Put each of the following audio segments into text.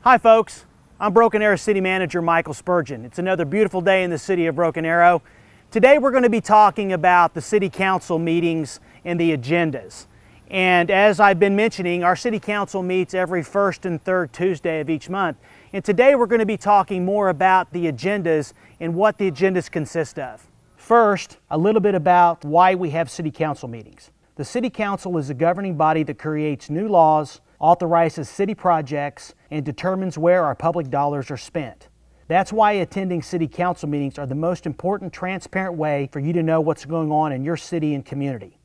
Hi folks, I'm Broken Arrow City Manager Michael Spurgeon. It's another beautiful day in the city of Broken Arrow. Today we're going to be talking about the City Council meetings and the agendas. And as I've been mentioning, our City Council meets every first and third Tuesday of each month. And today we're going to be talking more about the agendas and what the agendas consist of. First, a little bit about why we have City Council meetings. The City Council is a governing body that creates new laws, authorizes city projects, and determines where our public dollars are spent. That's why attending City Council meetings are the most important, transparent way for you to know what's going on in your city and community.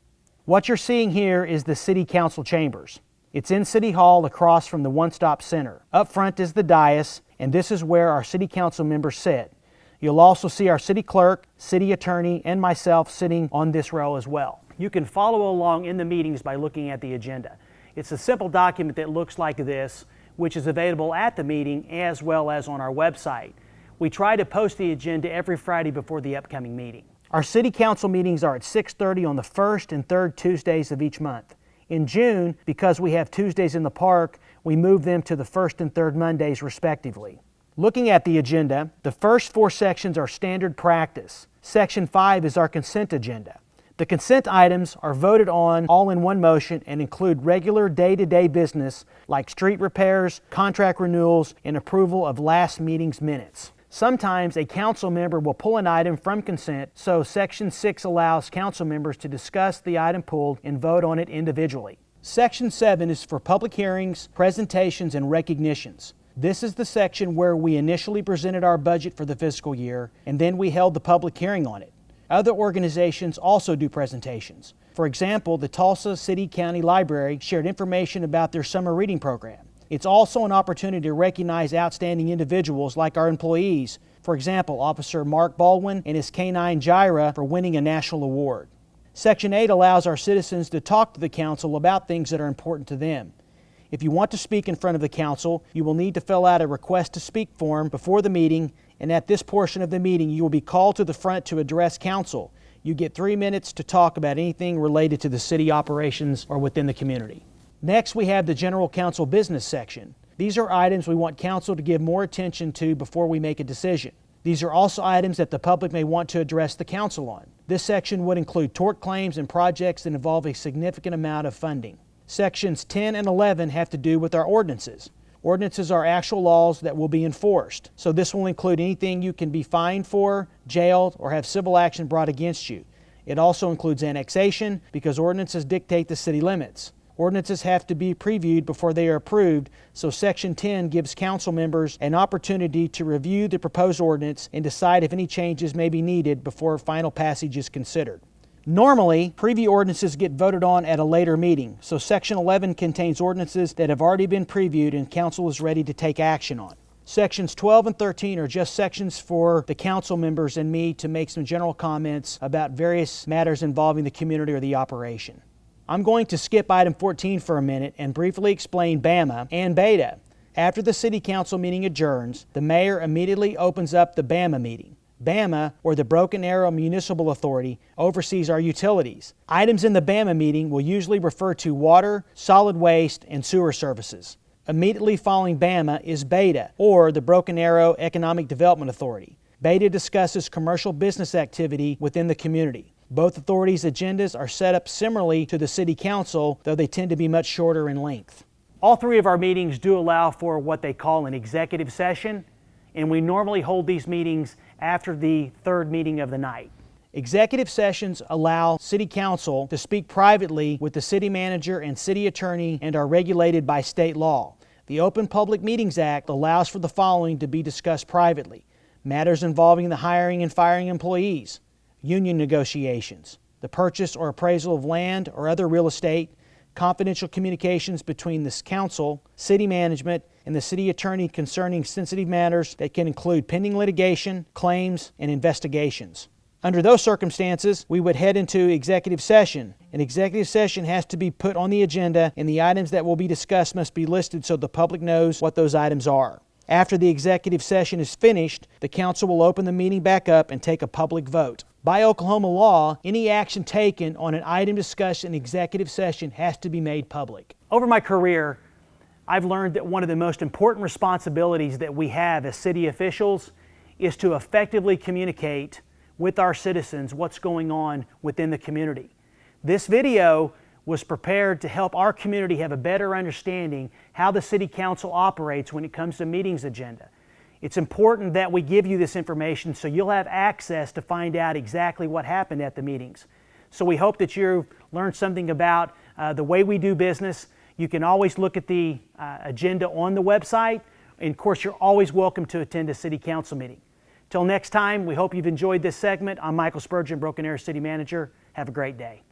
What you're seeing here is the City Council chambers. It's in City Hall across from the One Stop Center. Up front is the dais, and this is where our City Council members sit. You'll also see our City Clerk, City Attorney, and myself sitting on this row as well. You can follow along in the meetings by looking at the agenda. It's a simple document that looks like this, which is available at the meeting as well as on our website. We try to post the agenda every Friday before the upcoming meeting. Our City Council meetings are at 6:30 on the first and third Tuesdays of each month. In June, because we have Tuesdays in the park, we move them to the first and third Mondays respectively. Looking at the agenda, the first 4 sections are standard practice. Section 5 is our consent agenda. The consent items are voted on all in one motion and include regular day-to-day business like street repairs, contract renewals, and approval of last meeting's minutes. Sometimes a council member will pull an item from consent, so Section 6 allows council members to discuss the item pulled and vote on it individually. Section 7 is for public hearings, presentations, and recognitions. This is the section where we initially presented our budget for the fiscal year, and then we held the public hearing on it. Other organizations also do presentations. For example, the Tulsa City County Library shared information about their summer reading program. It's also an opportunity to recognize outstanding individuals like our employees. For example, Officer Mark Baldwin and his canine Gyra for winning a national award. Section 8 allows our citizens to talk to the council about things that are important to them. If you want to speak in front of the council, you will need to fill out a request to speak form before the meeting, and at this portion of the meeting you will be called to the front to address council. You get 3 minutes to talk about anything related to the city operations or within the community. Next, we have the general council business section. These are items we want council to give more attention to before we make a decision. These are also items that the public may want to address the council on. This section would include tort claims and projects that involve a significant amount of funding. Sections 10 and 11 have to do with our ordinances. Ordinances are actual laws that will be enforced. So this will include anything you can be fined for, jailed, or have civil action brought against you. It also includes annexation because ordinances dictate the city limits. Ordinances have to be previewed before they are approved, so Section 10 gives council members an opportunity to review the proposed ordinance and decide if any changes may be needed before final passage is considered. Normally, preview ordinances get voted on at a later meeting, so Section 11 contains ordinances that have already been previewed and council is ready to take action on. Sections 12 and 13 are just sections for the council members and me to make some general comments about various matters involving the community or the operation. I'm going to skip item 14 for a minute and briefly explain BAMA and BETA. After the City Council meeting adjourns, the mayor immediately opens up the BAMA meeting. BAMA, or the Broken Arrow Municipal Authority, oversees our utilities. Items in the BAMA meeting will usually refer to water, solid waste, and sewer services. Immediately following BAMA is BETA, or the Broken Arrow Economic Development Authority. BETA discusses commercial business activity within the community. Both authorities' agendas are set up similarly to the City Council, though they tend to be much shorter in length. All 3 of our meetings do allow for what they call an executive session, and we normally hold these meetings after the third meeting of the night. Executive sessions allow City Council to speak privately with the City Manager and City Attorney and are regulated by state law. The Open Public Meetings Act allows for the following to be discussed privately: matters involving the hiring and firing employees, union negotiations, the purchase or appraisal of land or other real estate, confidential communications between the council, city management, and the city attorney concerning sensitive matters that can include pending litigation, claims, and investigations. Under those circumstances, we would head into executive session. An executive session has to be put on the agenda, and the items that will be discussed must be listed so the public knows what those items are. After the executive session is finished, the council will open the meeting back up and take a public vote. By Oklahoma law, any action taken on an item discussed in executive session has to be made public. Over my career, I've learned that one of the most important responsibilities that we have as city officials is to effectively communicate with our citizens what's going on within the community. This video was prepared to help our community have a better understanding how the City Council operates when it comes to meetings agenda. It's important that we give you this information so you'll have access to find out exactly what happened at the meetings. So we hope that you've learned something about the way we do business. You can always look at the agenda on the website, and of course you're always welcome to attend a City Council meeting. Till next time, we hope you've enjoyed this segment. I'm Michael Spurgeon, Broken Arrow City Manager. Have a great day.